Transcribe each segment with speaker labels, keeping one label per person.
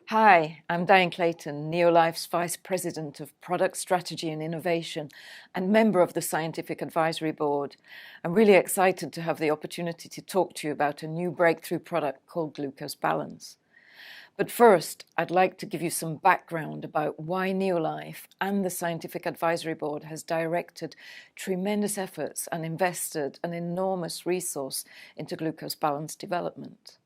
Speaker 1: Hi, I'm Diane Clayton, NeoLife's Vice President of Product Strategy and Innovation and member of the Scientific Advisory Board. I'm really excited to have the opportunity to talk to you about a new breakthrough product called Glucose Balance. But first, I'd like to give you some background about why NeoLife and the Scientific Advisory Board has directed tremendous efforts and invested an enormous resource into glucose balance development.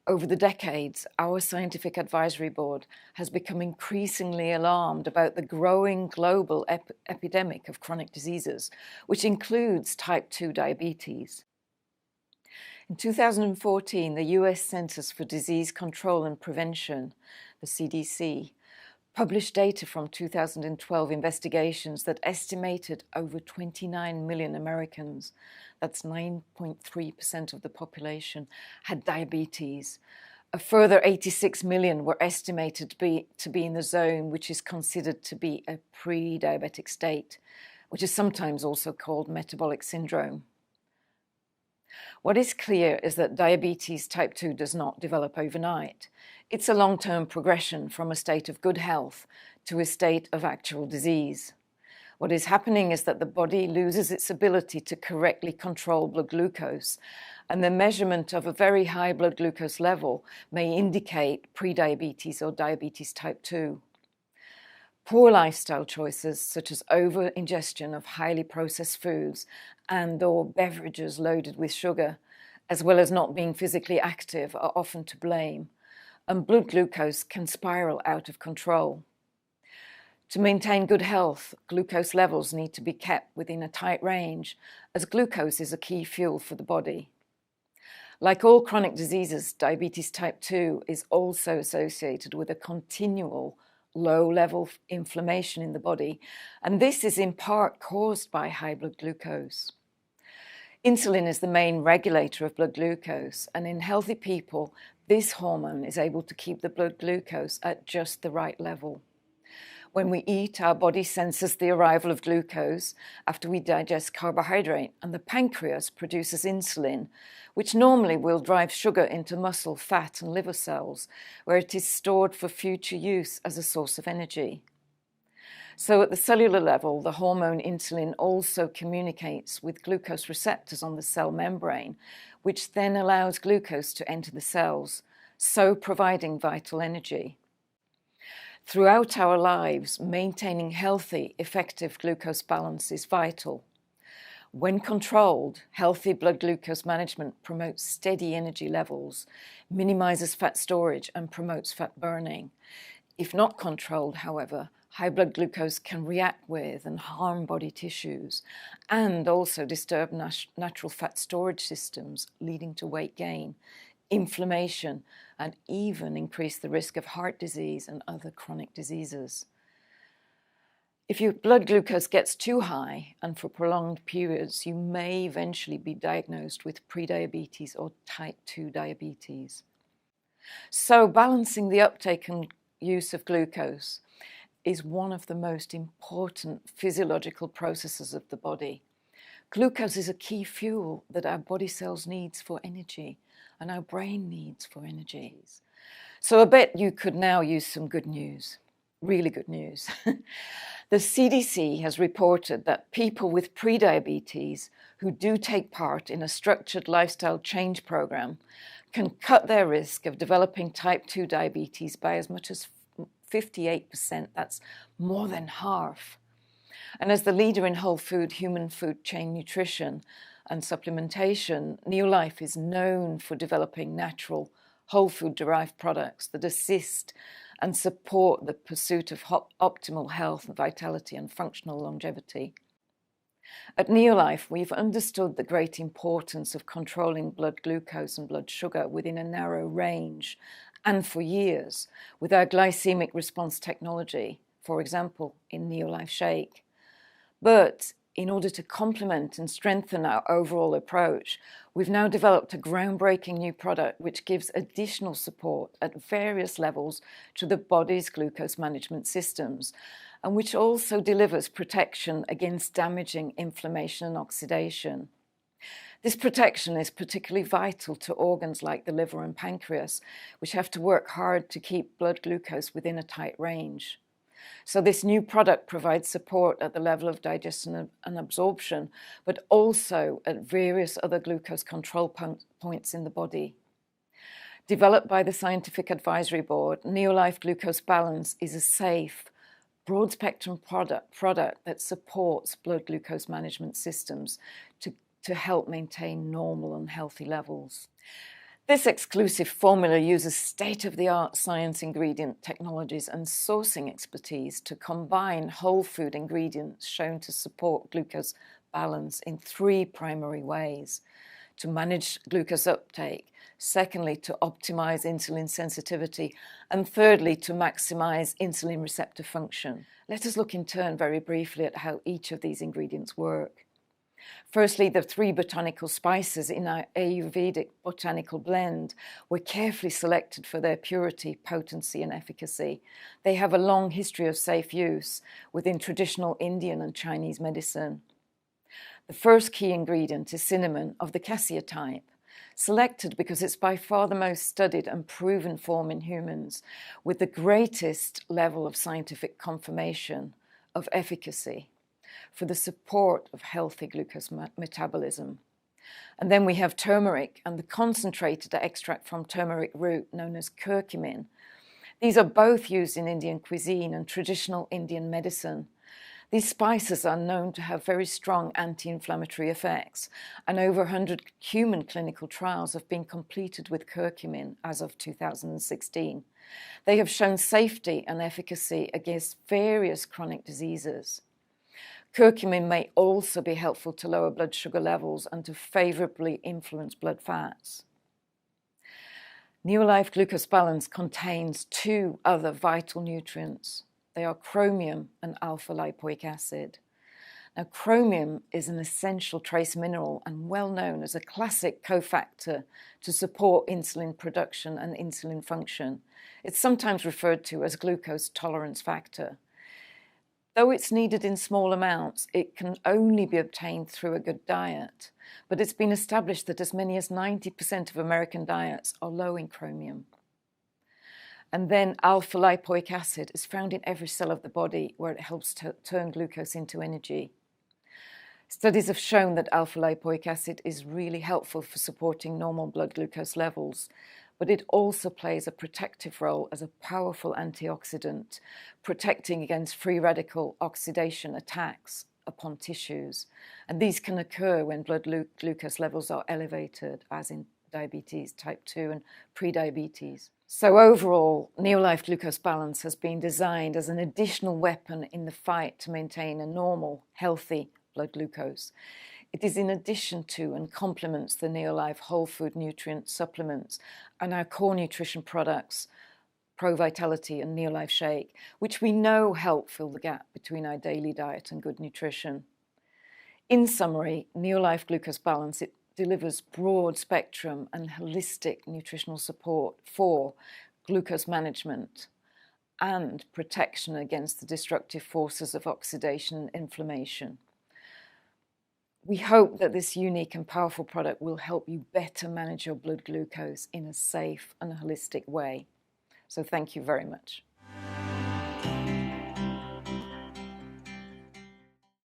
Speaker 1: Over the decades, our Scientific Advisory Board has become increasingly alarmed about the growing global epidemic of chronic diseases, which includes type 2 diabetes. In 2014, the US Centers for Disease Control and Prevention, the CDC, published data from 2012 investigations that estimated over 29 million Americans, that's 9.3% of the population, had diabetes. A further 86 million were estimated to be in the zone which is considered to be a pre-diabetic state, which is sometimes also called metabolic syndrome. What is clear is that diabetes type 2 does not develop overnight. It's a long-term progression from a state of good health to a state of actual disease. What is happening is that the body loses its ability to correctly control blood glucose, and the measurement of a very high blood glucose level may indicate prediabetes or diabetes type 2. Poor lifestyle choices, such as over-ingestion of highly processed foods and/or beverages loaded with sugar, as well as not being physically active, are often to blame, and blood glucose can spiral out of control. To maintain good health, glucose levels need to be kept within a tight range, as glucose is a key fuel for the body. Like all chronic diseases, diabetes type 2 is also associated with a continual low-level inflammation in the body, and this is in part caused by high blood glucose. Insulin is the main regulator of blood glucose, and in healthy people, this hormone is able to keep the blood glucose at just the right level. When we eat, our body senses the arrival of glucose after we digest carbohydrate, and the pancreas produces insulin, which normally will drive sugar into muscle, fat, and liver cells, where it is stored for future use as a source of energy. So at the cellular level, the hormone insulin also communicates with glucose receptors on the cell membrane, which then allows glucose to enter the cells, so providing vital energy. Throughout our lives, maintaining healthy, effective glucose balance is vital. When controlled, healthy blood glucose management promotes steady energy levels, minimizes fat storage, and promotes fat burning. If not controlled, however, high blood glucose can react with and harm body tissues, and also disturb natural fat storage systems, leading to weight gain, inflammation, and even increase the risk of heart disease and other chronic diseases. If your blood glucose gets too high and for prolonged periods, you may eventually be diagnosed with prediabetes or type 2 diabetes. So balancing the uptake and use of glucose is one of the most important physiological processes of the body. Glucose is a key fuel that our body cells needs for energy, and our brain needs for energy. So I bet you could now use some good news, really good news. The CDC has reported that people with prediabetes who do take part in a structured lifestyle change program can cut their risk of developing type 2 diabetes by as much as 58%. That's more than half. And as the leader in whole food, human food chain nutrition and supplementation, NeoLife is known for developing natural, whole food-derived products that assist and support the pursuit of optimal health, vitality, and functional longevity. At NeoLife, we've understood the great importance of controlling blood glucose and blood sugar within a narrow range, and for years, with our glycemic response technology, for example, in NeoLife Shake. But in order to complement and strengthen our overall approach, we've now developed a groundbreaking new product which gives additional support at various levels to the body's glucose management systems, and which also delivers protection against damaging inflammation and oxidation. This protection is particularly vital to organs like the liver and pancreas, which have to work hard to keep blood glucose within a tight range. So this new product provides support at the level of digestion and absorption, but also at various other glucose control points in the body. Developed by the Scientific Advisory Board, NeoLife Glucose Balance is a safe, broad-spectrum product that supports blood glucose management systems to help maintain normal and healthy levels. This exclusive formula uses state-of-the-art science ingredient technologies and sourcing expertise to combine whole food ingredients shown to support glucose balance in 3 primary ways: to manage glucose uptake, secondly, to optimize insulin sensitivity, and thirdly, to maximize insulin receptor function. Let us look in turn very briefly at how each of these ingredients work. Firstly, the 3 botanical spices in our Ayurvedic botanical blend were carefully selected for their purity, potency, and efficacy. They have a long history of safe use within traditional Indian and Chinese medicine. The first key ingredient is cinnamon of the cassia type, selected because it's by far the most studied and proven form in humans, with the greatest level of scientific confirmation of efficacy for the support of healthy glucose metabolism. And then we have turmeric and the concentrated extract from turmeric root known as curcumin. These are both used in Indian cuisine and traditional Indian medicine. These spices are known to have very strong anti-inflammatory effects, and over 100 human clinical trials have been completed with curcumin as of 2016. They have shown safety and efficacy against various chronic diseases. Curcumin may also be helpful to lower blood sugar levels and to favorably influence blood fats. NeoLife Glucose Balance contains 2 other vital nutrients. They are chromium and alpha-lipoic acid. Now, chromium is an essential trace mineral and well known as a classic cofactor to support insulin production and insulin function. It's sometimes referred to as glucose tolerance factor. Though it's needed in small amounts, it can only be obtained through a good diet. But it's been established that as many as 90% of American diets are low in chromium. And then alpha-lipoic acid is found in every cell of the body, where it helps to turn glucose into energy. Studies have shown that alpha-lipoic acid is really helpful for supporting normal blood glucose levels, but it also plays a protective role as a powerful antioxidant, protecting against free radical oxidation attacks upon tissues. And these can occur when blood glucose levels are elevated, as in diabetes type 2 and prediabetes. So overall, NeoLife Glucose Balance has been designed as an additional weapon in the fight to maintain a normal, healthy blood glucose. It is in addition to and complements the NeoLife whole food nutrient supplements and our core nutrition products, Pro Vitality and NeoLife Shake, which we know help fill the gap between our daily diet and good nutrition. In summary, NeoLife Glucose Balance, it delivers broad spectrum and holistic nutritional support for glucose management and protection against the destructive forces of oxidation and inflammation. We hope that this unique and powerful product will help you better manage your blood glucose in a safe and holistic way. So thank you very much.